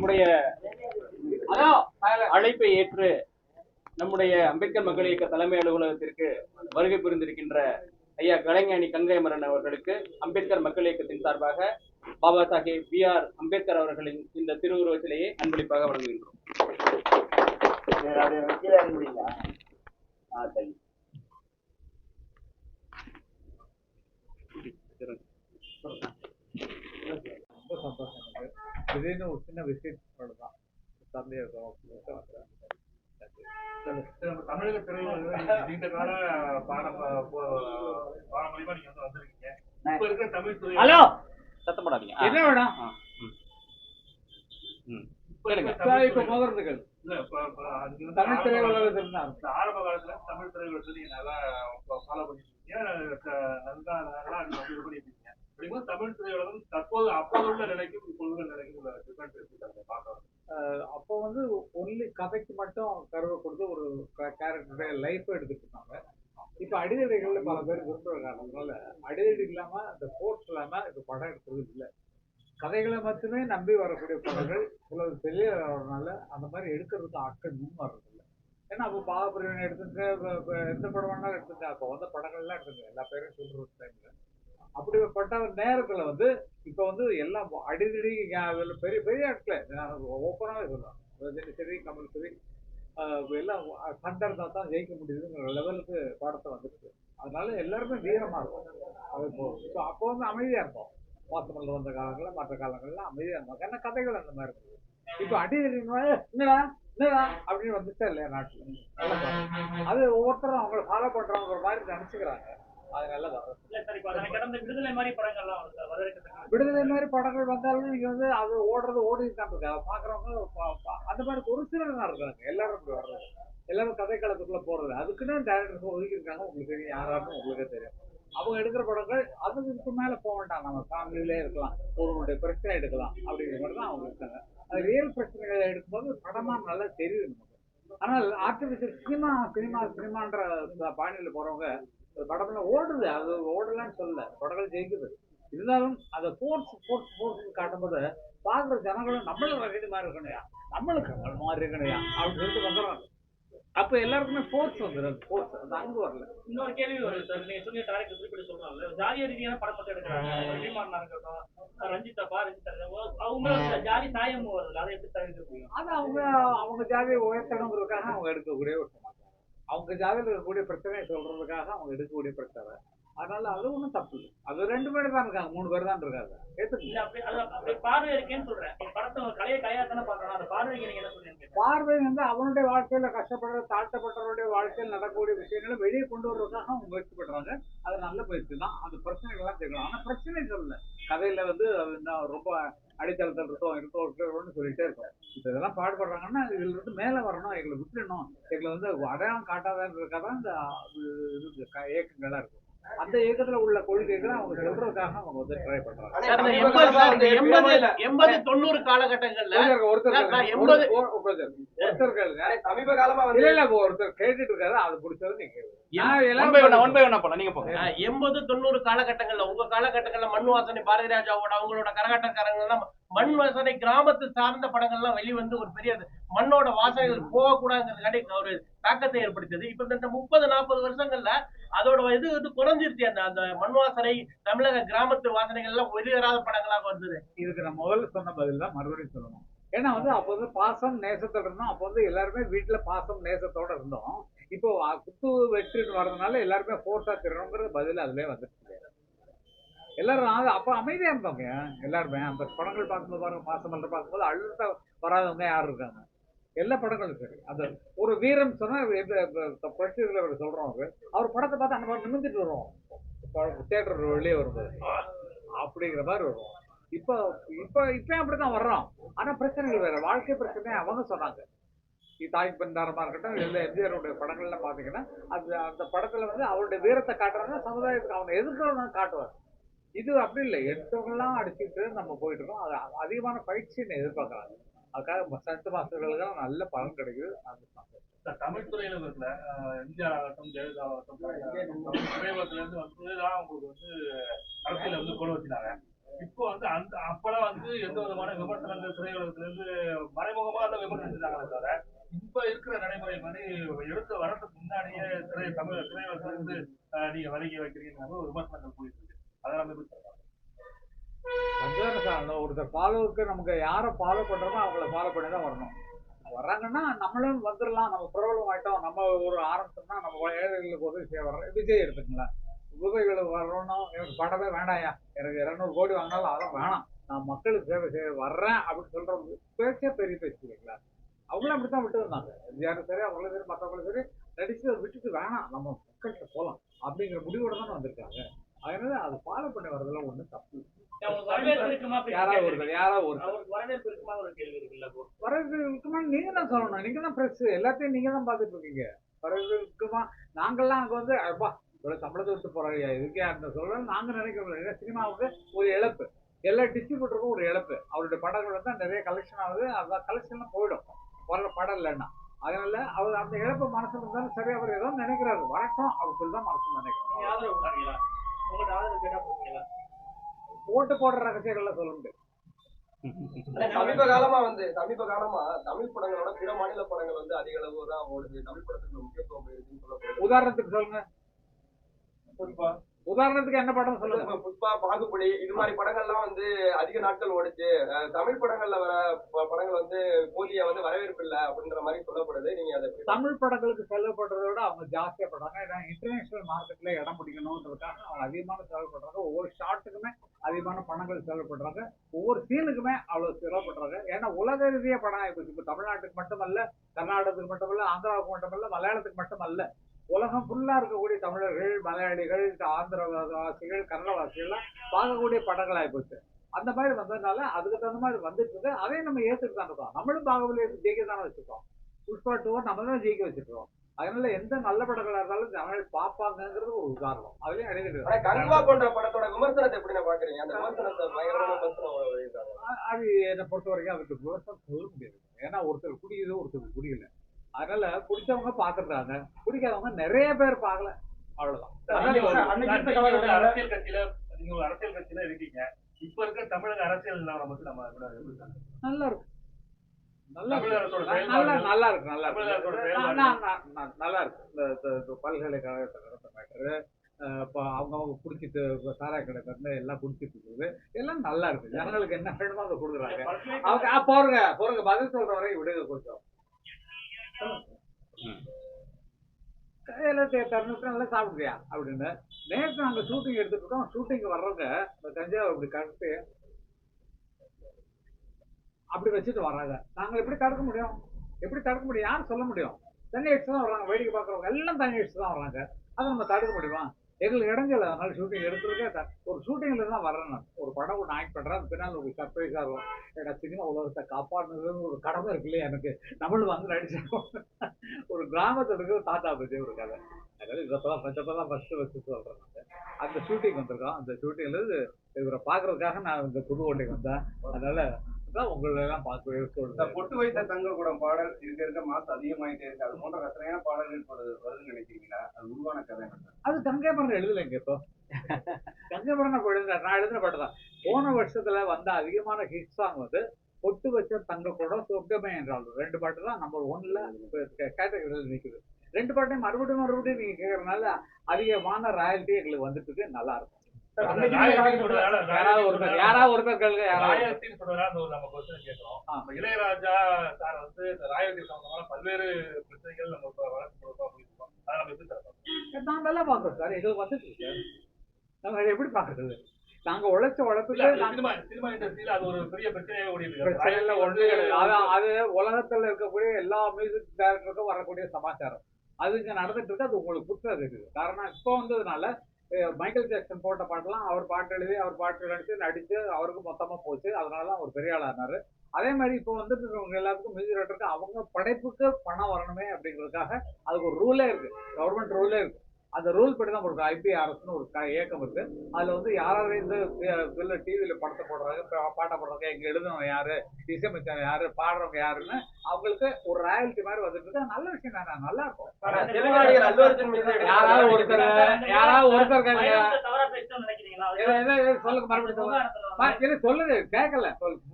நம்முடைய அழைப்பை ஏற்று நம்முடைய அம்பேத்கர் மக்கள் இயக்க தலைமை அலுவலகத்திற்கு வருகை புரிந்திருக்கின்ற ஐயா கலைஞானி கங்கைமரன் அவர்களுக்கு அம்பேத்கர் மக்கள் இயக்கத்தின் சார்பாக பாபா சாஹேப் B.R. அம்பேத்கர் அவர்களின் இந்த திருவுருவ சிலையை அன்பளிப்பாக வழங்குகின்றோம். ரொம்ப சந்தோஷம். திடீர்னு ஒரு சின்ன விசிட் தான் தந்தையை தமிழக திரையுலகில் நீண்ட கால பாரம்பரியமா நீங்க வந்து வந்திருக்கீங்க. இப்ப இருக்கிற தமிழ் துறை ஹலோ சத்தம் போடாதீங்க. என்ன வேணும் இப்ப மோதிரத்துகள் தமிழ் திரையுலகத்தில் தான் ஆரம்ப காலத்துல தமிழ் திரையுலகத்துல நீங்க நல்லா ஃபாலோ பண்ணிட்டு இருக்கீங்க. நல்லா இது பண்ணிட்டு இருக்கீங்க. அப்படிங்கும்போது தமிழ் திரையுலகம் தற்போது அப்போது உள்ள நிலைக்கும் இப்போது உள்ள நிலைக்கும் உள்ள டிஃபரன்ஸ் இருக்கு பார்க்கலாம். அப்போ வந்து ஒன்லி கதைக்கு மட்டும் கருவை கொடுத்து ஒரு கேரக்டருடைய லைஃப் எடுத்துட்டு இருந்தாங்க. இப்ப அடிதடிகள்ல பல பேர் விரும்புற காரணத்தினால அடிதடி இல்லாம அந்த போர்ஸ் இல்லாம இப்ப படம் எடுக்கிறது இல்லை. கதைகளை மட்டுமே நம்பி வரக்கூடிய படங்கள் சில பெரிய வரனால அந்த மாதிரி எடுக்கிறதுக்கு ஆட்கள் முன் வர்றது இல்லை. ஏன்னா அப்போ பாகப்பிரிவினை எடுத்துங்க, எந்த படம் வேணாலும் எடுத்துங்க, அப்போ வந்த படங்கள்லாம் எடுத்துங்க, எல்லா பேரும் சொல்ற டைம்ல அப்படிப்பட்ட நேரத்துல வந்து இப்ப வந்து எல்லாம் அடிதடி பெரிய பெரிய ஆட்கள் ஓப்பனாவே சொல்லலாம். ரஜினி சரி, கமல் சரி, எல்லாம் சண்டை இருந்தா தான் ஜெயிக்க முடியுதுங்கிற லெவலுக்கு படத்தை வந்துருக்கு. அதனால எல்லாருமே வீரமா இருக்கும். அது இப்போ அப்போ வந்து அமைதியா இருக்கும். வாசமல்ல வந்த காலங்கள்ல மற்ற காலங்கள்ல அமைதியா இருந்தாங்க. ஏன்னா கதைகள் அந்த மாதிரி இருக்குது. இப்போ அடிதடி என்னடா என்னடா அப்படின்னு வந்துட்டா இல்லையா நாட்டுல. அது ஒவ்வொருத்தரும் அவங்களை ஃபாலோ பண்றவங்க மாதிரி நினைச்சுக்கிறாங்க. விடுதலை மாதிரி படங்கள் வந்தாலும் நீங்க வந்து அது ஓடிட்டு தான் இருக்கு. பாக்குறவங்க அந்த மாதிரி ஒரு சிலர் தான் இருக்காங்க. எல்லாரும் இப்படி வர்றது, எல்லாரும் கதை களத்துக்குள்ள போறது, அதுக்குன்னு டைரக்டர்ஸ் ஒதுக்கி இருக்காங்க. உங்களுக்கு தெரியும், யாராருன்னு உங்களுக்கே தெரியும். அவங்க எடுக்கிற படங்கள் அதுக்கு மேல போக வேண்டாம், நம்ம ஃபேமிலியிலே இருக்கலாம், ஒருவருடைய பிரச்சனை எடுக்கலாம் அப்படிங்கிற மாதிரி தான் அவங்க இருக்காங்க. அது ரியல் பிரச்சனைகளை எடுக்கும்போது படமா நல்லா தெரியுது நமக்கு. ஆனால் ஆர்டிபிஷியல் சினிமான்ற பாணியில போறவங்க படம்லாம் ஓடுது, அது ஓடலான்னு சொல்லல, படங்கள் ஜெயிக்குது. இருந்தாலும் அதை போர்ஸ் காட்டும்போது பாக்குற ஜனங்களும் நம்மளும் ரசிகை மாதிரி இருக்கணையா, நம்மளுக்கு மாதிரி இருக்கணையா அப்படின்னு சொல்லிட்டு வந்துடுறாங்க. அப்ப எல்லாருக்குமே போர்ஸ் வந்துடும். போர்ஸ் அந்த அங்கு வரல. இன்னொரு கேள்வி வருது சார். நீங்க சொன்ன டைரக்டர் குறிப்பிட்டு சொல்றாங்க ஜாதிய ரீதியான படம் மட்டும் எடுக்கிறாங்க. ரஜினிமாறனா இருக்கட்டும், ரஞ்சிதா அவங்க ஜாதி சாயம் வருது, அதை எப்படி தவிர்க்க முடியும்? அது அவங்க ஜாதியை உயர்த்தணுங்கிறதுக்காக அவங்க எடுக்கக்கூடிய ஒரு சமாச்சாரம். அவங்க ஜாதியில் இருக்கக்கூடிய பிரச்சனையை சொல்றதுக்காக அவங்க எடுக்கக்கூடிய பிரச்சனை. அதனால அது ஒன்றும் தப்பு இல்லை. அது 2 பேர் தான் இருக்காங்க, 3 பேர் தான் இருக்காங்க. பார்வை இருக்கேன்னு சொல்றேன். படத்தை கலையை கலையாத்தானே பாக்குறோம். அந்த பார்வைக்கு நீங்க என்ன சொல்றீங்க? பார்வை வந்து அவனுடைய வாழ்க்கையில கஷ்டப்படுற தாழ்த்தப்பட்டவருடைய வாழ்க்கையில் நடக்கக்கூடிய விஷயங்களை வெளியே கொண்டு வர்றதுக்காக அவங்க முயற்சி பண்றாங்க. அது நல்ல முயற்சி தான். அது பிரச்சனைகள்லாம் தெரியும். ஆனா பிரச்சனை சொல்லல, கதையில வந்து ரொம்ப அடித்தளத்தில் இருக்கோம்னு சொல்லிட்டே இருக்கோம். இப்போ இதெல்லாம் பாடுபடுறாங்கன்னா இதுல இருந்து மேல வரணும், எங்களை விட்டுடணும், எங்களை வந்து அடையாளம் காட்டாதன்றதுக்காக இந்த இயக்கங்கள்லாம் இருக்கும். அந்த இயக்கத்துல உள்ள கொள்கைகளை அவங்க சொல்றதுக்காக அவங்க வந்து ட்ரை பண்றாங்க. 80-90 காலகட்டங்கள்ல ஒருத்தர் கேட்டுட்டு இருக்காரு, அது பிடிச்சது நீங்க 80-90 காலகட்டங்கள்ல உங்க காலகட்டங்கள்ல மண் வாசனை, பாரதி ராஜாவோட அவங்களோட கரகாட்டக்காரங்க எல்லாம் மண் வாசனை, கிராமத்து சார்ந்த படங்கள்லாம் வெளிவந்து ஒரு பெரிய மண்ணோட வாசனைகள் போகக்கூடாதுங்கிறதுக்காண்டி ஒரு தாக்கத்தை ஏற்படுத்தது. இப்ப இந்த 30-40 வருஷங்கள்ல அதோட இது குறைஞ்சிருச்சு. அந்த மண் வாசனை, தமிழக கிராமத்து வாசனைகள் எல்லாம் வெளியேறாத படங்களாக வந்தது. இதுக்கு நான் முதல்ல சொன்ன பதில் தான் மறுபடியும் சொல்லணும். ஏன்னா வந்து அப்போ வந்து பாசம் நேசத்தோட இருந்தோம். அப்போ வந்து எல்லாருமே வீட்டுல பாசம் நேசத்தோட இருந்தோம். இப்போ குத்து வெற்றின்னு வர்றதுனால எல்லாருமே போர்ஸா திருணுங்கிற பதில் அதுலயே வந்துட்டு எல்லாரும் அப்ப அமைதியா இருந்தவங்க எல்லாருமே. அந்த படங்கள் பார்க்கும்போது பாருங்க, பாசம் பண்ற பார்க்கும்போது அழுத்த வராதவங்க யாரும் இருக்காங்க. எல்லா படங்களும் சரி. அந்த ஒரு வீரம் சொன்னா புரட்சிகளை சொல்றோம். அவர் படத்தை பார்த்து அந்த மாதிரி நிமிந்துட்டு வருவோம் தியேட்டர் வெளியே வரும்போது அப்படிங்கிற மாதிரி வருவோம். இப்போ அப்படித்தான் வர்றோம். ஆனா பிரச்சனைகள் வேற, வாழ்க்கை பிரச்சனை அவங்க சொன்னாங்க. தாய் பண்டாரமா இருக்கட்டும், எல்லா எம்ஜிஆருடைய படங்கள்ல பாத்தீங்கன்னா அந்த படத்துல வந்து அவருடைய வீரத்தை காட்டுறாங்க, சமுதாயத்துக்கு அவங்க எதிர்க்கிறவங்க காட்டுவார். இது அப்படி இல்லை, எடுத்தவங்கெல்லாம் அடிச்சுட்டு நம்ம போயிட்டு இருக்கோம். அது அதிகமான பயிற்சியை எதிர்பார்க்கறாங்க. அதுக்காக சட்ட மாஸ்டர்களுக்கு நல்ல பலன் கிடைக்குது. தமிழ் துறையில இருக்குல்ல, எம்ஜிஆர் ஆகட்டும், ஜெயலலிதா ஆகட்டும், சமீபத்துல இருந்து வந்துதான் உங்களுக்கு வந்து அரசியல வந்து கொண்டு வச்சுட்டாங்க. இப்போ வந்து அந்த அப்பெல்லாம் வந்து எந்த விதமான விமர்சனங்கள் திரையுலகத்துல இருந்து மறைமுகமா தான் விமர்சிச்சிருக்காங்களே தவிர இப்ப இருக்கிற நடைமுறை மாதிரி எடுத்து வரதுக்கு முன்னாடியே திரையுலகத்துல இருந்து நீங்க விலகி வைக்கிறீங்க ஒரு விமர்சனங்கள் போயிட்டு இருக்கு. அதை நம்ம எப்படி சொல்லலாம்? அதுதானே சார், ஒருத்தர் ஃபாலோவுக்கு நமக்கு யாரை ஃபாலோ பண்றோமோ அவங்கள ஃபாலோ பண்ணி தான் வரணும். வர்றாங்கன்னா நம்மளும் வந்துடலாம், நம்ம பிரபலம் ஆயிட்டோம், நம்ம ஒரு ஆரம்பிச்சோம்னா நம்ம ஏழைகளுக்கு உதவி செய்ய வர்றோம். விஜய் எடுத்துக்கலாம், உதவிகளுக்கு வரணும், எனக்கு படமே வேண்டாயா, எனக்கு 200 கோடி வாங்கினாலும் அதெல்லாம் வேணாம், நான் மக்களுக்கு சேவை செய்ய வர்றேன் அப்படின்னு சொல்ற பேச்சே பெரிய பேச்சு இல்லைங்களா? அவங்களும் அப்படித்தான் விட்டு வந்தாங்க. யாரும் சரி, அவங்களும் சரி, மற்றவங்களும் சரி, நடிச்சு விட்டுட்டு வேணாம் நம்ம மக்கள்கிட்ட போகலாம் அப்படிங்கிற முடிவோட தானே வந்திருக்காங்க. அதனால அது ஃபாலோ பண்ணி வர்றதுல ஒன்றும் தப்பு. யாராவது வரவேற்பு இருக்குமா ஒரு கேள்வி இருக்குல்ல. வரவேற்பு இருக்குமா நீங்க தான் சொல்லணும். நீங்க தான் பிரஸ், எல்லாத்தையும் நீங்க தான் பார்த்துட்டு இருக்கீங்க. வரவேற்பு இருக்குமா? நாங்கள்லாம் அங்கே வந்து அப்பா இவ்வளோ சம்பளத்தை விட்டு போறாங்க இதுக்கே அந்த சொல்ல நாங்க நினைக்கிறோம். ஏன்னா சினிமாவுக்கு ஒரு இழப்பு, எல்லா டிஸ்ட்ரிபியூட்டருக்கும் ஒரு இழப்பு. அவருடைய படங்கள் வந்து நிறைய கலெக்ஷன் ஆகுது, அந்த கலெக்ஷன்லாம் போயிடும் வர்ற படம் இல்லைன்னா. அதனால அவர் அந்த இழப்பு மனசுல இருந்தாலும் சரி, அவர் ஏதோ நினைக்கிறாரு வரட்டும் அப்படின்னு சொல்லி தான் மனசுல நினைக்கிறோம். ஆதரவு கொடுத்தாங்களா? உங்களோட ஆதரவு கேட்டா போடுவீங்களா? ஓட்டு போடுற ரகசியங்கள்லாம் சொல்ல முடியாது. சமீப காலமா தமிழ் படங்களோட பிற மாநில படங்கள் வந்து அதிக அளவு தான் ஓடுது. தமிழ் படத்துக்கு முக்கியத்துவம் இருக்குன்னு சொல்லப்படுது. உதாரணத்துக்கு சொல்லுங்க, உதாரணத்துக்கு என்ன படம் சொல்லுங்க? புஷ்பா, பாகுபலி இது மாதிரி படங்கள்லாம் வந்து அதிக நாட்கள் ஓடுச்சு. தமிழ் படங்கள்ல வர படங்கள் வந்து போதிய வந்து வரவேற்பு இல்லை அப்படின்ற மாதிரி சொல்லப்படுது. நீங்க அதை தமிழ் படங்களுக்கு செலவுப்படுறத விட அவங்க ஜாஸ்தியா பண்றாங்க. ஏன்னா இன்டர்நேஷனல் மார்க்கெட்ல இடம் பிடிக்கணும்ன்றதுக்காக அவங்க அதிகமான செலவு பண்றாங்க. ஒவ்வொரு ஷாட்டுக்குமே அதிகமான பணங்கள் செலவு பண்றாங்க, ஒவ்வொரு சீனுக்குமே அவ்வளவு செலவு பண்றாங்க. ஏன்னா உலக ரீதியா படம் ஆயிடுச்சு. இப்ப தமிழ்நாட்டுக்கு மட்டுமல்ல, கர்நாடகத்துக்கு மட்டுமல்ல, ஆந்திராவுக்கு மட்டுமல்ல, மலையாளத்துக்கு மட்டுமல்ல, உலகம் ஃபுல்லா இருக்கக்கூடிய தமிழர்கள், மலையாளிகள், ஆந்திரவாசிகள், கன்னடவாசிகள்லாம் பார்க்கக்கூடிய படங்கள் ஆகிப்போச்சு. அந்த மாதிரி வந்ததுனால அதுக்கு தகுந்த மாதிரி வந்துட்டு இருக்கு. அதையும் நம்ம ஏற்றுட்டு தான் இருக்கோம். நம்மளும் பாகுபலி ஜெயிக்க தானே வச்சிருக்கோம். புஷ்பா 2 நம்ம தான் ஜெயிக்க வச்சிருக்கோம். அதனால எந்த நல்ல படங்களா இருந்தாலும் ஜனங்கள் பார்ப்பாங்கிறது ஒரு உதாரணம். அதுலயும் அடையிட்டு கங்குவா போன்ற படத்தோட விமர்சனத்தை எப்படி பாக்குறீங்க? அந்த விமர்சனத்தை பயங்கரமான விமர்சனம். அது என்னை பொறுத்த வரைக்கும் அதுக்கு விமர்சனம் சொல்ல முடியாது. ஏன்னா ஒருத்தர் குடிக்குது, ஒருத்தர் குடிக்கல. அதனால பிடிச்சவங்க பாத்துட்டாங்க, பிடிக்காதவங்க நிறைய பேர் பார்க்கல, அவ்வளவுதான். அரசியல் கட்சியில நீங்க ஒரு அரசியல் கட்சியில இருக்கீங்க. இப்ப இருக்க தமிழக அரசியல் நிலவரம் நம்ம நல்லா இருக்கும், நல்லா நல்லா இருக்கு, நல்லா இருக்கு. இந்த பல்கலைக்கழகத்தை நடத்த மேட்டரு, இப்போ அவங்க குடிச்சிட்டு சாராய கடை எல்லாம் குடிச்சிட்டு இருக்குது, எல்லாம் நல்லா இருக்கு. ஜனங்களுக்கு என்ன வேணுமோ அதை கொடுக்குறாங்க. அவங்க போறங்க பதில் சொல்ற வரை விடுங்க கொஞ்சம். தருணத்துல நல்லா சாப்பிடுறியா அப்படின்னு நேற்று நாங்க ஷூட்டிங் எடுத்துட்டு இருக்கோம். ஷூட்டிங் வர்றவங்க தஞ்சாவூர் இப்படி கட்டு அப்படி வச்சுட்டு வர்றாங்க. நாங்க எப்படி தடுக்க முடியும்? யாரும் சொல்ல முடியும்? தண்ணி அடிச்சு தான் வர்றாங்க. வேடிக்கை பார்க்குறவங்க எல்லாம் தண்ணி அடிச்சு தான் வர்றாங்க. அதை நம்ம தடுக்க முடியுமா? எங்களுக்கு இடங்கள் அதனால ஷூட்டிங் எடுத்துருக்கே ஒரு ஷூட்டிங்ல தான் வர்றேன். நான் ஒரு படம் ஒன்று ஆக்ட் பண்றேன், அது பின்னால் ஒரு சர்ப்ரைஸா இருக்கும். ஏன்னா சினிமா உலகத்தை காப்பாடுறதுன்னு ஒரு கடமை இருக்கு இல்லையா எனக்கு. நம்மளும் வந்து நடிச்சோம். ஒரு கிராமத்துல இருக்கிற தாத்தா பற்றி ஒரு கதை. அதாவது இதப்பதான் ஃபர்ஸ்ட் வச்சு சொல்றேன். அந்த ஷூட்டிங் வந்திருக்கோம். அந்த ஷூட்டிங்ல இவரை பாக்குறதுக்காக நான் இந்த புதுக்கோட்டைக்கு வந்தேன். அதனால உங்களெல்லாம் பார்க்கவே பொட்டு வைத்த தங்க கூடம் பாடல் இருக்க மாசம் அதிகமாயிட்டே இருக்கு. அது போன்ற ரசனையான பாடல்கள் வருதுன்னு நினைக்கிறீங்களா? அது உருவான கதை அது கங்கைபுரம் எழுதலைங்க. இப்போ கங்கைபுரம் நான் எழுதின பாட்டு தான். போன வருஷத்துல வந்த அதிகமான ஹிட் சாங் வந்து பொட்டு வச்ச தங்க கூடம், சொர்க்கமே என்றால் 2 பாட்டு தான் நம்பர் 1ல கேட்டகரியில் நிற்குது. 2 பாட்டையும் மறுபடியும் நீங்க கேட்கறதுனால அதிகமான ராயல்ட்டி எங்களுக்கு வந்துட்டு இருக்கு. நல்லா இருக்கும். இளையராஜா சார் வந்து ராயல்டி சம்பந்தமான பல்வேறு பிரச்சனைகள் நம்ம நான் நல்லா பாக்குறோம் சார். எங்களுக்கு வந்துட்டு இருக்கு. நாங்க எப்படி பாக்குறது? நாங்க உழைச்ச உழைப்புல சினிமா இண்டஸ்ட்ரியில அது ஒரு பெரிய பிரச்சனை ஒன்று. அது உலகத்துல இருக்கக்கூடிய எல்லா மியூசிக் டைரக்டருக்கும் வரக்கூடிய சமாச்சாரம். அது இங்க நடந்துட்டு இருக்கு. அது உங்களுக்கு புத்தகம் இருக்குது. காரணம் இப்போ வந்ததுனால மைக்கேல் ஜாக்சன் போட்ட பாட்டெல்லாம் அவர் பாட்டு எழுதி, அவர் பாட்டு நடிச்சு அவருக்கு மொத்தமா போச்சு. அதனாலதான் அவர் பெரிய ஆளா இருந்தாரு. அதே மாதிரி இப்போ வந்துட்டு இருக்கவங்க எல்லாத்துக்கும் மியூசிக் டைரக்டருக்கு அவங்க படைப்புக்கு பணம் வரணுமே அப்படிங்கிறதுக்காக அதுக்கு ஒரு ரூலே இருக்கு, கவர்மெண்ட் ரூலே இருக்கு. அந்த ரூல் படி தான் கொடுக்கும். IPRSன்னு ஒரு இயக்கம் இருக்கு. அதுல வந்து யாராவது இந்த டிவியில படத்தை போடுறாங்க, பாட்டை போடுறாங்க, எங்க எழுதுனவங்க யாரு, இசையமைச்சவங்க யாரு, பாடுறவங்க யாருன்னு அவங்களுக்கு ஒரு ராயல்டி மாதிரி வந்துட்டு இருக்கு. நல்ல விஷயம் தானே, நல்லா இருக்கும். தெலுங்கு நடிகர் அல்லு அர்ஜுன் மீது யாராவது ஒருத்தர் தவறா நினைக்கிறீங்களா? சொல்லுங்க, மறுபடியும் சொல்லுது கேட்கல.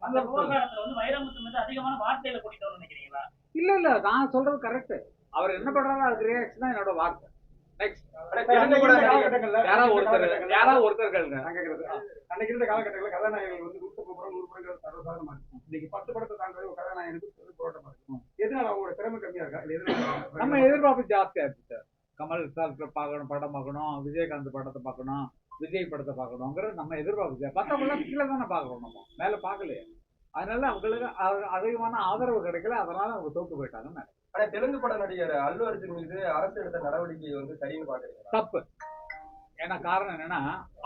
அந்த விவகாரத்துல வந்து வைரமுத்து மீது அதிகமான வார்த்தைகளை கூட்டிட்டு நினைக்கிறீங்களா? இல்ல நான் சொல்றது கரெக்ட். அவர் என்ன பண்றாரோ அதுக்கு ரியாக்ஷன் தான் என்னோட வார்த்தை. யாராவது ஒருத்தர் கேளுங்க. அன்னைக்கு இருந்த காலகட்டங்களில் கதாநாயகர்கள் வந்து 100 படம் 100 படங்கள் சர்வசாதாரணமா இருக்கும். இன்னைக்கு 10 படத்தை தாண்டி ஒரு கதாநாயகனுக்கு போராட்டமா இருக்கும். எதனால அவங்களோட திறமை கம்மியா இருக்கா? நம்ம எதிர்பார்ப்பு ஜாஸ்தியா இருக்கு சார். கமல் சார் பார்க்கணும், படம் பார்க்கணும், விஜயகாந்த் படத்தை பார்க்கணும், விஜய் படத்தை பார்க்கணுங்கிறது நம்ம எதிர்பார்ப்பு. மற்றவங்களாம் கீழே தானே பார்க்கறோம், நம்ம மேல பார்க்கலையே. அதனால அவங்களுக்கு அதிகமான ஆதரவு கிடைக்கல, அதனால அவங்க தோத்து போயிட்டாங்க. ஆனா தெலுங்கு பட நடிகர் அல்லு அர்ஜுன் மீது அரசு எடுத்த நடவடிக்கை வந்து சரின்னு பாக்குறீங்க? தப்பு. ஏன்னா காரணம் என்னன்னா,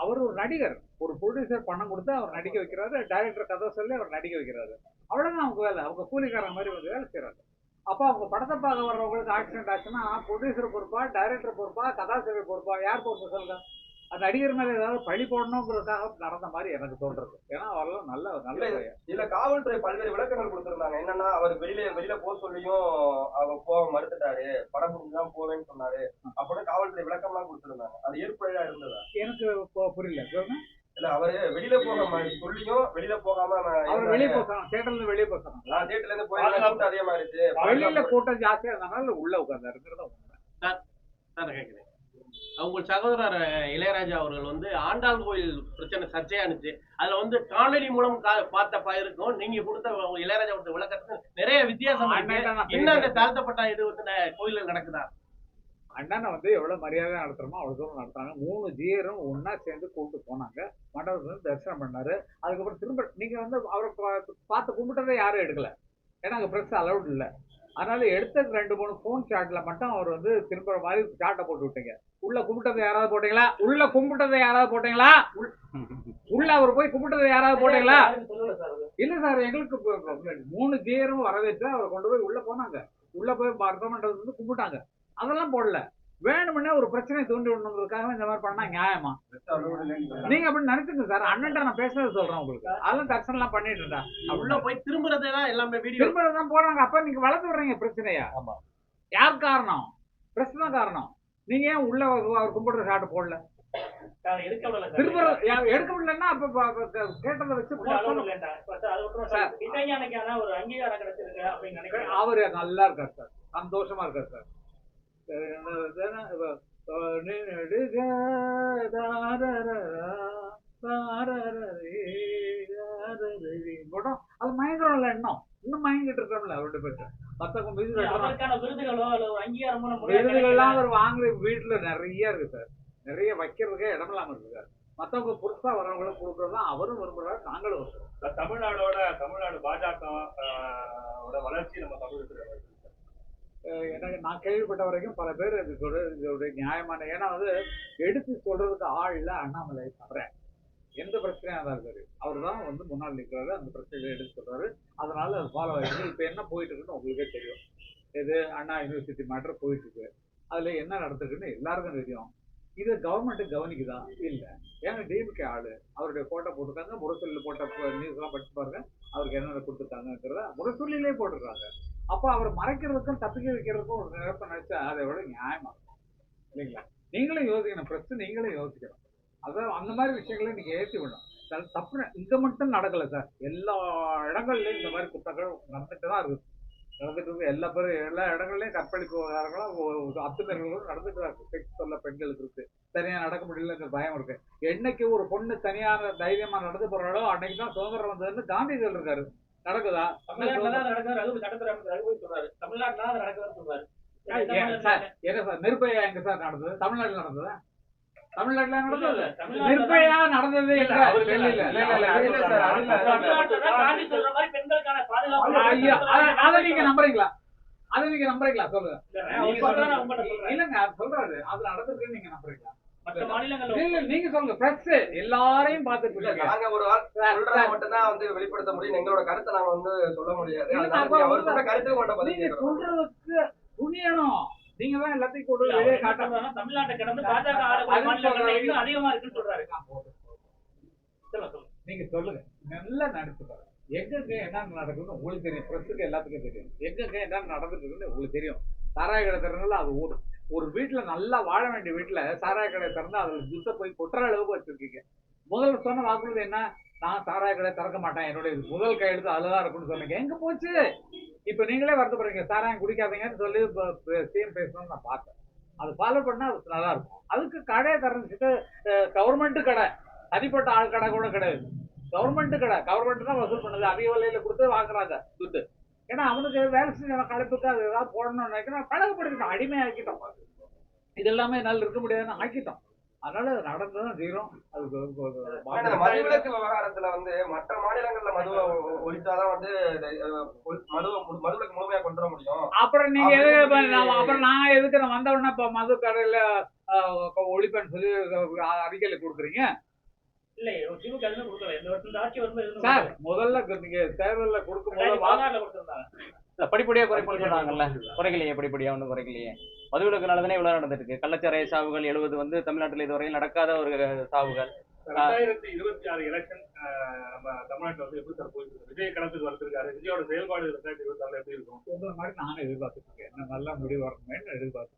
அவர் ஒரு நடிகர், ஒரு ப்ரொடியூசர் பணம் கொடுத்து அவர் நடிக்க வைக்கிறாரு, டைரக்டர் கதை சொல்லி அவர் நடிக்க வைக்கிறாரு. அவ்வளவுதான் அவங்க வேலை. அவங்க கூலிக்காரங்க மாதிரி வந்து வேலை செய்யறாங்க. அப்போ அவங்க படத்தை பார்க்க வர்றவங்களுக்கு ஆக்சிடென்ட் ஆச்சுன்னா ப்ரொடியூசர் பொறுப்பா, டைரக்டர் பொறுப்பா, கதாசிரியர் பொறுப்பா, யார் பொறுப்பு சொல்லுங்க? அந்த நடிகர் மேல ஏதாவது பழி போடணுங்கிறதுக்காக நடந்த மாதிரி எனக்கு தோன்றது. ஏன்னா அவரெல்லாம் நல்ல இல்ல, காவல்துறை பல்வேறு விளக்கங்கள் கொடுத்திருந்தாங்க. என்னன்னா, அவர் வெளியில போக சொல்லியும் அவர் போக மறுத்துட்டாரு, படம் முடிஞ்சுதான் போவேன்னு சொன்னாரு அப்படின்னு காவல்துறை விளக்கம் எல்லாம் கொடுத்திருந்தாங்க. அது ஏற்புழையா இருந்ததா? எனக்கு புரியல. இல்ல, அவரு வெளியில போக சொல்லியும் வெளியில போகாம அவர் வெளியே போறாங்க, தேட்டர்ல இருந்து வெளியே போறாங்க. தேட்டர்ல இருந்து போய் கூட்டம் அதிகமாயிருச்சு, வெளியில கூட்டம் ஜாஸ்தியா இருந்தாலும் உள்ள உட்கார்ந்து இருக்கிறத கேட்கிறேன். அவங்க சகோதரர் இளையராஜா அவர்கள் வந்து ஆண்டாள் கோயில் பிரச்சனை சர்ச்சையானுச்சு. அதுல வந்து காணொலி மூலம் பார்த்த இருக்கும். நீங்க கொடுத்த இளையராஜா கொடுத்த விளக்கத்துக்கு நிறைய வித்தியாசம். இன்னும் அந்த தாழ்த்தப்பட்ட இது வந்து கோயில்ல நடக்குதா? அண்ணனை வந்து எவ்வளவு மரியாதை நடத்துறோமோ அவ்வளவு தூரம் நடத்துறாங்க. 3 ஜீயரும் ஒன்னா சேர்ந்து கூப்பிட்டு போனாங்க, மண்டபத்துல இருந்து தரிசனம் பண்ணாரு. அதுக்கப்புறம் திரும்ப நீங்க வந்து அவரை பார்த்து கும்பிட்டதை யாரும் எடுக்கல, ஏன்னா அங்க பிரஸ் அலவுட் இல்லை. அதனால எடுத்த 2-3 போன் ஷாட்ல மட்டும் அவர் வந்து திரும்ப மாதிரி ஷாட்டை போட்டு விட்டீங்க. உள்ள கும்பிட்டதை யாராவது போட்டீங்களா? உள்ள கும்பிட்டதை யாராவது போட்டீங்களா? உள்ள அவர் போய் கும்பிட்டதை யாராவது போட்டீங்களா? இல்ல சார், எங்களுக்கு 3 ஜீயரும் வரவேற்று அவர் கொண்டு போய் உள்ள போனாங்க. உள்ள போய் மண்டபத்துல வந்து கும்பிட்டாங்க. அதெல்லாம் போடல. வேணும்னே ஒரு பிரச்சனை தூண்டி விடணுங்கிறதுக்காக இந்த மாதிரி பண்ணா நியாயமா? நீங்க அப்படி நினைச்சுங்க சார். அண்ணன் நான் பேசுறது சொல்றேன் உங்களுக்கு. அதெல்லாம் தர்சனம் எல்லாம் பண்ணிட்டு இருந்தா உள்ள போய் திரும்புறதெல்லாம் எல்லாமே வீடியோ திரும்புறதுதான் போடுறாங்க. அப்ப நீங்க வளர்த்து விடுறீங்க பிரச்சனையா? யார் காரணம்? பிரஸ் தான் காரணம். நீங்க ஏன் உள்ள அவர் கும்பிடுற ஷாட் போடல? திரும்ப எடுக்க முடியலன்னா அப்ப கேட்டதை வச்சு அவரு நல்லா இருக்காரு சார், சந்தோஷமா இருக்காரு சார். அது மயங்கரம்ல இன்னும் மயங்கிட்டு இருக்கோம்ல அவர்கிட்ட போயிட்டு. விருதுகள்லாம் அவர் வாங்குற வீட்டுல நிறைய இருக்கு சார், நிறைய வைக்கிறதுக்கே இடமெல்லாம் இருக்கு சார். மத்தவங்க புதுசா வரவங்களுக்கு கொடுக்கறதுதான் அவரும் விரும்புறாரு, நாங்களும் விரும்புறோம். தமிழ்நாடு பாஜக வளர்ச்சி நம்ம தமிழகத்துல எனக்கு நான் கேள்விப்பட்ட வரைக்கும் பல பேர் இதோட நியாயமான, ஏன்னா வந்து எடுத்து சொல்றதுக்கு ஆள் இல்ல அண்ணாமலை தவிர. எந்த பிரச்சனையா இருந்தாலும் சரி அவர் தான் வந்து முன்னாள் நிற்கிறாரு, அந்த பிரச்சனைகளை எடுத்து சொல்றாரு. அதனால அது ஃபாலோ ஆகிடுது. இப்ப என்ன போயிட்டு இருக்குன்னு உங்களுக்கே தெரியும். இது அண்ணா யூனிவர்சிட்டி மேட்டர் போயிட்டு இருக்கு. அதுல என்ன நடந்துருக்குன்னு எல்லாருக்கும் தெரியும். இது கவர்மெண்ட் கவனிக்குதா? இல்ல. ஏன்னா டிஎம்கே ஆளு அவருடைய போட்டோ போட்டிருக்காங்க, முரசொலியில போட்ட நியூஸ் எல்லாம் படிச்சு பாருங்க, அவருக்கு என்னென்ன கொடுத்துருக்காங்கிறத முரசொலியிலே போட்டிருக்காங்க. அப்ப அவர் மறைக்கிறதுக்கும் தப்பிக்க வைக்கிறதுக்கும் ஒரு நிரப்ப நினைச்சா அதை விட நியாயமா இருக்கும் இல்லைங்களா? நீங்களும் யோசிக்கணும், பிரச்சனை நீங்களும் யோசிக்கணும். அதான் அந்த மாதிரி விஷயங்களை நீங்க ஏற்றி விடணும். தப்பு இங்க மட்டும் நடக்கல சார், எல்லா இடங்கள்லயும் இந்த மாதிரி குற்றங்கள் நடந்துட்டு தான் இருக்கு. எல்லா இடங்கள்லயும் கற்பழிப்பு விவகாரங்களும் அத்துமீறல்களும் நடந்துட்டு தான் இருக்கு. செக்ஸ் சொல்ல பெண்களுக்கு இருக்கு, தனியா நடக்க முடியலங்கிற பயம் இருக்கு. என்னைக்கு ஒரு பொண்ணு தனியான தைரியமா நடந்து போறாளோ அன்னைக்கு தான் சுதந்திரம் வந்ததுன்னு காந்திஜியில் இருக்காரு. நடக்குதா? நிர்பயா எங்க சார் நடந்தது? தமிழ்நாட்டுல நடந்ததா? தமிழ்நாட்டுல நடந்தது நிர்பயா நடந்தது அதை நீங்க நம்புறீங்களா? சொல்லுங்க. இல்லங்க சொல்றாரு அது நடந்திருக்குன்னு நீங்க நம்புறீங்களா? நீங்க சொல்லுங்க. பிரஸ் எல்லாரையும் பார்த்துட்டு இருக்காங்க. நாங்க ஒரு சொல்றத மட்டும் தான் வந்து வெளிப்படுத்த முடியும், எங்களோட கருத்தை நாங்க வந்து சொல்ல முடியாது. அவர் சொல்ற கருத்து மட்டும் நீங்க சொல்றதுக்கு துணியணும். நீங்க தான் எல்லாத்தையும் கொண்டு போய் வெளியே காட்டுறாங்க. தமிழ்நாட்டை கடந்து பாஜக ஆளக்கூடிய மாநிலங்கள்ல இன்னும் அதிகமா இருக்குன்னு சொல்றாரு. நீங்க சொல்லுங்க, நல்லா நடத்து பாருங்க. எங்கெங்க என்ன நடக்குதுன்னு உங்களுக்கு தெரியும், பிரஸுக்கு எல்லாத்துக்கும் தெரியும். எங்கெங்க என்ன நடந்துட்டு இருக்குன்னு உங்களுக்கு தெரியும். சாராய கடை திறனால அது ஓடும். ஒரு வீட்டுல நல்லா வாழ வேண்டிய வீட்டுல சாராய கடை திறந்தா அதுல துட்ட போய் கொட்டுற அளவுக்கு வச்சிருக்கீங்க. முதல்ல சொன்ன வாக்குறுதி என்ன? நான் சாராய கடை திறக்க மாட்டேன், என்னுடைய முதல் கையெழுத்து அதுலதான் இருக்குன்னு சொன்னீங்க. எங்க போச்சு? இப்ப நீங்களே வருத்தப்படுறீங்க சாராயம் குடிக்காதீங்கன்னு சொல்லி சிஎம் பேசணும்னு நான் பார்த்தேன். அது ஃபாலோ பண்ணா அது நல்லா இருக்கும். அதுக்கு கடையை திறந்துச்சுட்டு கவர்மெண்ட் கடை, தனிப்பட்ட ஆள் கடை கூட கிடையாது, கவர்மெண்ட் கடை. கவர்மெண்ட் தான் வசூல் பண்ணுது, அதிக விலையில கொடுத்து வாங்குறாங்க துட்டு. ஏன்னா அவனுக்கு வேலை செஞ்ச கலப்புக்கு அது ஏதாவது போடணும்னு நினைக்கிறோம், பழகப்படுத்திட்டோம், அடிமையாக்கிட்டோம். இது எல்லாமே நல்லா இருக்க முடியாதுன்னு ஆக்கிட்டோம். அதனால அது நடந்துதான் தீரும். அதுக்கு மதுவிலக்கு விவகாரத்துல வந்து மற்ற மாநிலங்கள்ல மதுவை ஒழிச்சாதான் வந்து மதுவிலக்கு முழுமையா கொண்டு வர முடியும். அப்புறம் நீங்க அப்புறம் நான் எதுக்கு நான் வந்த உடனே இப்ப மது கடையில ஒழிப்பேன்னு சொல்லி அறிக்கையில கொடுக்குறீங்க? இல்ல திமுக எதுவும் கொடுக்கல. இந்த வருஷம் ஆட்சி வரும்போது சார் முதல்ல நீங்க தேர்தல்ல கொடுக்கும் போது கொடுத்திருந்தாங்க, படிப்படியா குறைக்கலாங்கல்ல, குறைக்கலையே, படிப்படியா ஒன்றும் குறைக்கலையே. மதுவிலக்குனால தானே இவ்வளவு நடந்துட்டு இருக்கு. கள்ளச்சாராய சாவுகள் 70 வந்து தமிழ்நாட்டில் இதுவரையில் நடக்காத ஒரு சாவுகள். 2026 எலெக்ஷன் நம்ம தமிழ்நாட்டுல வந்து எப்படி சார் போயிட்டு இருக்கு? விஜய் களத்துக்கு வந்துருக்காரு. விஜயோட செயல்பாடு 2026 எப்படி இருக்கும்? உங்களை மாதிரி நானும் எதிர்பார்த்துட்டு இருக்கேன். என்ன நல்லா முடிவு வரணுமேன்னு எதிர்பார்த்து.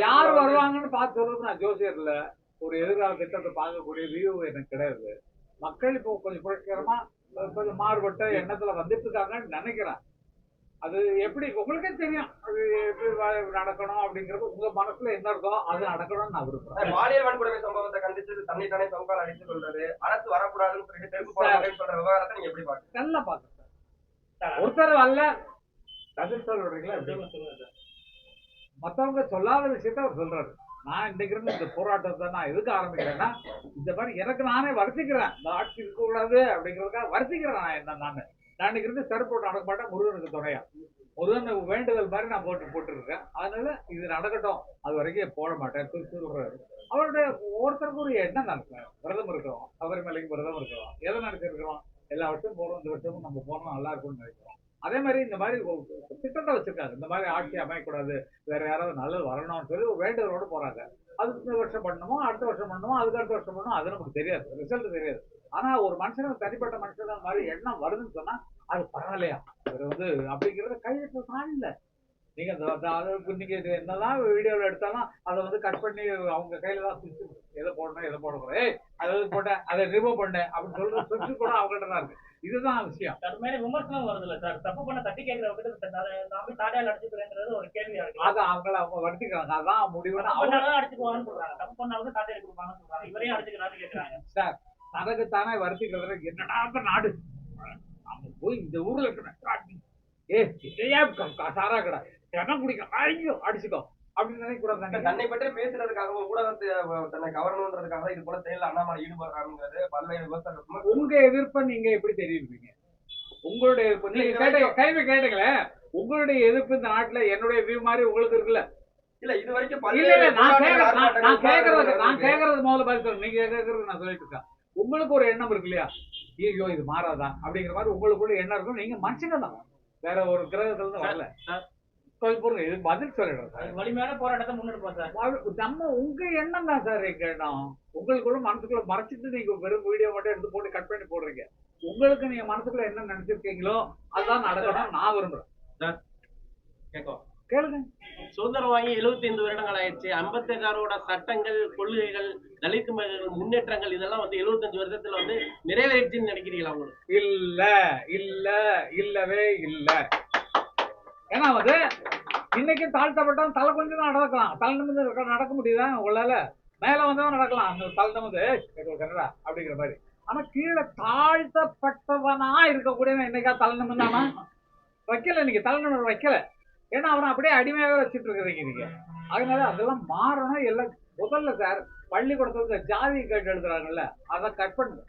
யார் வருவாங்கன்னு பார்த்து சொல்றது நான் ஜோசியர் இல்ல. ஒரு எதிர்கால திட்டத்தை பார்க்கக்கூடிய வியூ எனக்கு கிடையாது. மக்கள் இப்போ கொஞ்சம் புரட்சிகரமா கொஞ்சம் மாறுபட்ட எண்ணத்துல வந்துட்டு இருக்காங்கன்னு நினைக்கிறேன். அது எப்படி உங்களுக்கே தெரியும், அது எப்படி நடக்கணும் அப்படிங்கிறது உங்க மனசுல என்ன இருக்கோ அது நடக்கணும்னு நான் விரும்புறேன். பாலியல் வன்கொடுமை சம்பவத்தை கண்டித்து தன்னை தானே சவுக்கால் அடித்துக் கொள்றாரு, அரசு வரக்கூடாதுன்னு சொல்லிட்டு தெற்கு போராட்டம் சொல்ற விவகாரத்தை நீங்க எப்படி பாக்குறீங்க? நல்லா பாக்குறேன். ஒருத்தர் வரல சொல்றீங்களா? மத்தவங்க சொல்லாத விஷயத்த அவர் சொல்றாரு. நான் இன்னைக்கு இருந்து இந்த போராட்டத்தை நான் எதுக்கு ஆரம்பிக்கிறேன்னா, இந்த மாதிரி எனக்கு நானே வருத்திக்கிறேன், இந்த ஆட்சி இருக்கக்கூடாது அப்படிங்கிறதுக்காக வருத்திக்கிறேன். நான் இன்னைக்கு இருந்து செருப்பு போட்டு நடக்க மாட்டேன், முருகனுக்கு துணையா, முருகனுக்கு வேண்டுதல் மாதிரி நான் போட்டுருக்கேன். அதனால இது நடக்கட்டும், அது வரைக்கும் போட மாட்டேன் சொல்றாரு. அவருடைய ஒருத்தருக்கு ஒரு எண்ணம் நடக்கும். விரதம் இருக்கிறோம், சபரிமலைக்கு விரதம் இருக்கிறோம், எதை நினைச்சிருக்கிறோம், எல்லா வருஷமும் போறோம், இந்த வருஷமும் நம்ம போறோம் நல்லா இருக்கும்னு நினைக்கிறோம். அதே மாதிரி இந்த மாதிரி திட்டத்தை வச்சிருக்காங்க, இந்த மாதிரி ஆட்சி அமையக்கூடாது, வேற யாராவது நல்லது வரணும்னு சொல்லி ஒரு வேண்டுதலோடு போறாங்க. அதுக்கு இந்த வருஷம் பண்ணணுமோ, அடுத்த வருஷம் பண்ணணுமோ, அதுக்கு அடுத்த வருஷம் பண்ணணும், அது நமக்கு தெரியாது, ரிசல்ட் தெரியாது. ஆனா ஒரு மனுஷனுக்கு தனிப்பட்ட மனுஷன் அந்த மாதிரி எண்ணம் வருதுன்னு சொன்னா அது பரவாயில்லையா, அது வந்து அப்படிங்கிறத கையெழுத்து தான் இல்லை. நீங்க நீங்க என்னதான் வீடியோல எடுத்தாலும் அதை வந்து கட் பண்ணி அவங்க கையில தான் எதை போடணும் எதை போடக்கூடாது, அதை போட்டேன் அதை ரிமூவ் பண்ணேன் அப்படின்னு சொல்ற சுவிட்சு கூட அவங்ககிட்ட தான் இருக்கு. இதுதான் விஷயம். அது மாதிரி விமர்சனம் வருது இல்ல சார், தப்பு பண்ண தட்டி கேட்கிறவங்க நான் தாடியால் அடிச்சுக்கிறேங்கிறது ஒரு கேள்வியா இருக்கு. அது அவங்க வருத்திக்கிறாங்க, அதான் முடிவுன்னு அடிச்சுக்குவாங்கன்னு சொல்றாங்க. தப்பு பண்ணவங்க தாடியால் கொடுப்பாங்கன்னு சொல்றாங்க, இவரையும் அடிச்சுக்கிறான்னு கேட்கறாங்க. சார் தனக்குத்தானே வருத்திக்கிறது என்னடா நாடு, நம்ம போய் இந்த ஊர்ல இருக்கிற சாரா கடை என்ன குடிக்கும் ஐயோ அடிச்சுக்கோ அப்படின்னு நினைக்கூடாது. தன்னை பற்றி பேசுறதுக்காக ஊடகத்தை தன்னை கவரணுன்றதுக்காக இது போல செயல் அண்ணாமலை ஈடுபடுறாங்கிறது பல்வேறு விமர்சனம். உங்க எதிர்ப்பை நீங்க எப்படி தெரிவிப்பீங்க? உங்களுடைய எதிர்ப்பு நீங்க கேள்வி கேட்டீங்களே, உங்களுடைய எதிர்ப்பு இந்த நாட்டுல என்னுடைய வியூ மாதிரி உங்களுக்கு இருக்குல்ல? இல்ல இது வரைக்கும் நான் கேக்குறது முதல்ல பதில் சொல்லுங்க. நீங்க கேக்குறது நான் சொல்லிட்டு இருக்கேன். உங்களுக்கு ஒரு எண்ணம் இருக்கு இல்லையா, ஐயோ இது மாறாதான் அப்படிங்கிற மாதிரி உங்களுக்குள்ள எண்ணம் இருக்கும். நீங்க மனுஷங்க தான், வேற ஒரு கிரகத்துல இருந்து வரல. இது பதில் சொல்லிடுறேன். வலிமையான போராட்டத்தை முன்னெடுப்போம் சார். நம்ம உங்க எண்ணம் தான் சார் எங்க எண்ணம். உங்களுக்குள்ள மனசுக்குள்ள மறைச்சிட்டு நீங்க வெறும் வீடியோ மட்டும் எடுத்து போட்டு கட் பண்ணி போடுறீங்க. உங்களுக்கு நீங்க மனசுக்குள்ள என்ன நினைச்சிருக்கீங்களோ அதுதான் நடக்கணும் நான் விரும்புறேன். கேளுங்க. சுதந்திரம் வாங்கி 75 வருடங்கள் ஆயிடுச்சு. அம்பேத்கரோட சட்டங்கள், கொள்கைகள், தலித் முன்னேற்றங்கள் இதெல்லாம் வந்து 75 வருஷத்துல வந்து நிறைவேறிடுச்சுன்னு நினைக்கிறீங்களா உங்களுக்கு? இல்ல இல்ல இல்லவே இல்ல. ஏன்னா வந்து இன்னைக்கு தாழ்த்தப்பட்டவன் தலை கொஞ்சம் தான் நடக்கலாம், தலை நிமிர்ந்து நடக்க முடியுதா உங்களால? மேல வந்தவன் நடக்கலாம், அந்த தலை நிமிர்ந்து அப்படிங்கிற மாதிரி. ஆனா கீழே தாழ்த்தப்பட்டவனா இருக்கக்கூடியவன் என்னைக்கா தலை நிமிர்ந்தானா? வைக்கல, இன்னைக்கு தலை நிமிர்ந்து வைக்கல. ஏன்னா அவனை அப்படியே அடிமையாவே வச்சுட்டு இருக்கிறீங்க நீங்க. அதனால அதெல்லாம் மாறணும். எல்லாம் முதல்ல சார் பள்ளிக்கூடத்துல ஜாதி கேட்டு எழுதுறாங்கல்ல, அதை கட் பண்ணுங்க.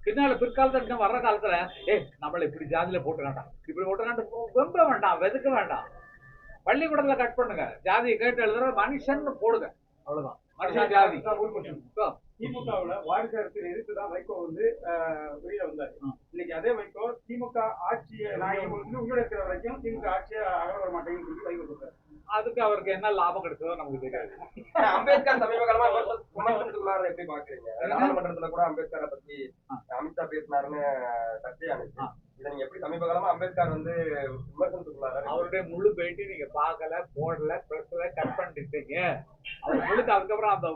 பின்னால பிற்காலத்துல வர்ற காலத்துல நம்மள இப்படி ஜாதியில போட்டுக்காண்டாம், இப்படி போட்டுக்காண்டு வெம்ப வேண்டாம், வெதுக்க வேண்டாம். பள்ளிக்கூடத்துல கட் பண்ணுங்க, ஜாதியை கேட்டு எழுதுற மனுஷன் போடுங்க, அவ்வளவுதான். மனுஷன் ஜாதி. திமுகவுல வாரிசு அரசியல் எதிர்த்து தான் வைகோ வந்து வெளியில வந்தாரு. இன்னைக்கு அதே வைகோ திமுக ஆட்சியை நான் உயிரோட இருக்கிற வரைக்கும் திமுக ஆட்சியை அகல வர மாட்டேங்குன்னு சொல்லி வைகோ சொல்றாரு. அதுக்கு அவருக்கு என்ன லாபம் கிடைச்சதோ நமக்கு தெரியாது. அம்பேத்கர் சமீப காலமா விமர்சனத்துக்குள்ளார எப்படி பாக்குறீங்க? நாடாளுமன்றத்துல கூட அம்பேத்கரை பத்தி அமித்ஷா பேசினாருன்னு சர்ச்சையானுச்சு. இதை நீங்க எப்படி சமீப காலமா அம்பேத்கர் வந்து விமர்சனத்துக்குள்ளார? அவருடைய முழு பேட்டி நீங்க பார்க்கல, போடல, பிரஸ்ல கட் பண்ணிட்டீங்க. அவர் முழுக்க அதுக்கப்புறம் அந்த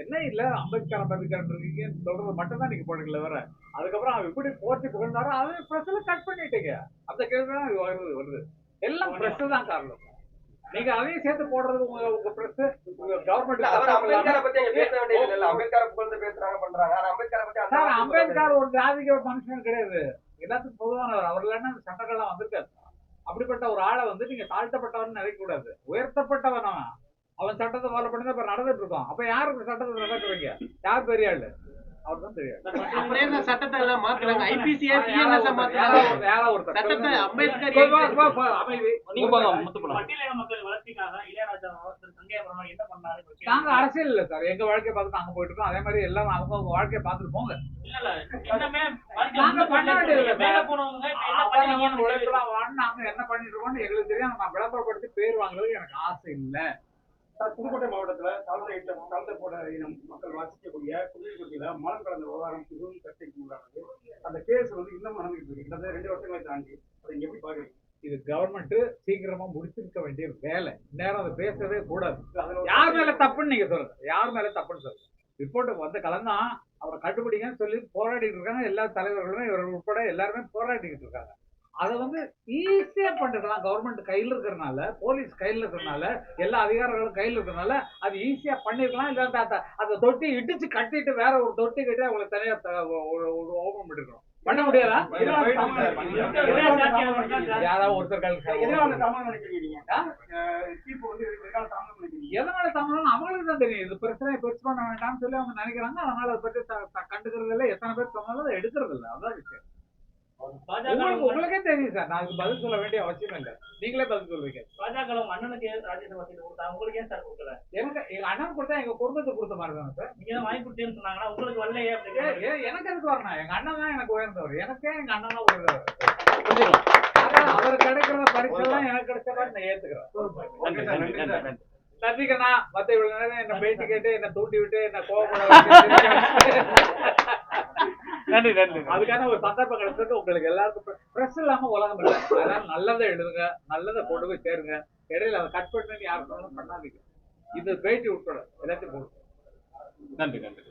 என்ன இல்ல அம்பேத்கர் இருக்கீங்கன்னு சொல்றது மட்டும் தான் நீங்க போடுறீங்களே வேற. அதுக்கப்புறம் அவர் எப்படி போட்டி புகழ்ந்தாரோ அதை பிரஸ்ல கட் பண்ணிட்டீங்க. அந்த கேள்வி தான் வருது. எல்லாம் பிரஸ் தான் காரணம். நீங்க அதையும் சேர்த்து போடுறது உங்க பிரஸ் கவர்மெண்ட். அம்பேத்கரை பத்தி அங்க பேச வேண்டியது இல்ல. அம்பேத்கரை புகழ்ந்து பேசுறாங்க பண்றாங்க. ஆனா அம்பேத்கரை பத்தி அம்பேத்கர் ஒரு ஜாதிக்கு ஒரு மனுஷன் கிடையாது, எல்லாத்துக்கும் பொதுவானவர். அவர் இல்லைன்னா சட்டங்கள்லாம் வந்திருக்காரு. அப்படிப்பட்ட ஒரு ஆளை வந்து நீங்க தாழ்த்தப்பட்டவன் நினைக்க கூடாது, உயர்த்தப்பட்டவன். அவன் சட்டத்தை ஃபாலோ பண்ணி தான் இப்ப நடந்துட்டு இருக்கோம். அப்ப யாருக்கு சட்டத்தை நடக்குறீங்க? யார் பெரிய ஆளு? அவர் தான் தெரியாது. அப்புறம் இந்த சட்டத்தை எல்லாம் மாத்துறாங்க. ஐபிசியை சிஎன்எஸ் மாத்துறாங்க. சட்டத்தை அம்பேத்கர் பட்டியலின மக்கள் வளர்ச்சிக்காக இளையராஜா சங்கையபுரம் என்ன பண்ணாரு? நாங்க அரசியல் இல்ல சார், எங்க வாழ்க்கையை பார்த்து நாங்க போயிட்டு இருக்கோம். அதே மாதிரி எல்லாம் அவங்க வாழ்க்கையை பார்த்துட்டு போங்க. இல்ல இன்னமே நாங்க பண்ண வேண்டியது மேல போனவங்க நாங்க என்ன பண்ணிட்டு இருக்கோம்னு எங்களுக்கு தெரியும். நான் விளம்பரப்படுத்தி பேர் வாங்குறது எனக்கு ஆசை இல்லை. புதுக்கோட்டை மாவட்டத்துல தாழ்த்தப்பட்ட இனம் மக்கள் வாசிக்கக்கூடிய புதுக்கோட்டையில மலம் கலந்த விவகாரம் மிகவும் சர்ச்சைக்கு உள்ளானது. அந்த கேஸ் வந்து இன்னும் நடந்துட்டு இருக்கு. கிட்டத்தட்ட 2 வருஷங்களை தாண்டி அதை எப்படி பாக்குறீங்க? இது கவர்மெண்ட் சீக்கிரமா முடிச்சிருக்க வேண்டிய வேலை. நேரம் அதை பேசவே கூடாது. யார் மேல தப்புன்னு நீங்க சொல்லுங்க, யார் மேல தப்புன்னு சொல்லுங்க. ரிப்போர்ட்டுக்கு வந்து கலந்தா அவரை கண்டுபிடிங்கன்னு சொல்லி போராடிட்டு இருக்காங்க. எல்லா தலைவர்களுமே இவர்கள் உட்பட எல்லாருமே போராடிக்கிட்டு இருக்காங்க. அதை வந்து ஈஸியா பண்ணிருக்கலாம். கவர்மெண்ட் கையில் இருக்கிறதுனால, போலீஸ் கையில் இருக்கிறதுனால, எல்லா அதிகாரிகளும் கையில் இருக்கிறதுனால அது ஈஸியா பண்ணிருக்கலாம். இல்ல அந்த தொட்டி இடிச்சு கட்டிட்டு வேற ஒரு தொட்டி கட்டி அவங்களுக்கு தனியா ஓபன் பண்ணிருக்கணும். பண்ண முடியாதா? யாராவது ஒருத்தர் எதனால தாமதம் அவங்களுக்கு தான் தெரியும். இது பிரச்சனை பெருசு பண்ண வேண்டாம்னு சொல்லி அவங்க நினைக்கிறாங்க. அதனால அதை பற்றி கண்டுக்கிறது இல்லை. எத்தனை பேர் சொன்னாலும் அதை எடுக்கிறது இல்லை. அதான் விஷயம். உங்களுக்கே தெரியும் சார், நான் பதில் சொல்ல வேண்டிய அவசியம் இல்லை. நீங்களே பதில் சொல்லுவீங்க. பாஜக அண்ணனுக்கு ராஜ்யசபா சீட் கொடுத்தா உங்களுக்கு ஏன் சார் கொடுக்கல? எனக்கு எங்க அண்ணன் கொடுத்தா எங்க குடும்பத்தை கொடுத்த மாதிரி தானே சார். நீங்க தான் வாங்கி கொடுத்தேன்னு சொன்னாங்கன்னா உங்களுக்கு வரலையே அப்படின்னு. எனக்கு எதுக்கு வரணும்? எங்க அண்ணன் தான் எனக்கு உயர்ந்தவர். எனக்கே எங்க அண்ணன் தான் உயர்ந்தவர். அவர் கிடைக்கிற பரிசெல்லாம் எனக்கு கிடைச்ச மாதிரி நான் ஏத்துக்கிறேன். நன்றிக்கண்ணா. மத்த இவ்வளவு நேரம் என்ன பேட்டி கேட்டு என்ன தூண்டி விட்டு என்ன கோவப்பட நன்றி நன்றி. அதுக்கான ஒரு சந்தர்ப்பம் கிடைச்சதுக்கு உங்களுக்கு எல்லாருக்கும். பிரஸ் இல்லாம உலகம் இல்லை. அதனால நல்லதை எழுதுங்க, நல்லதை கொண்டு போய் சேருங்க. இடையில அதை கட் பண்ணி யாரும் பண்ணாதீங்க. இது பேட்டி உட்பட எல்லாத்தையும் போடுங்க. நன்றி நன்றி.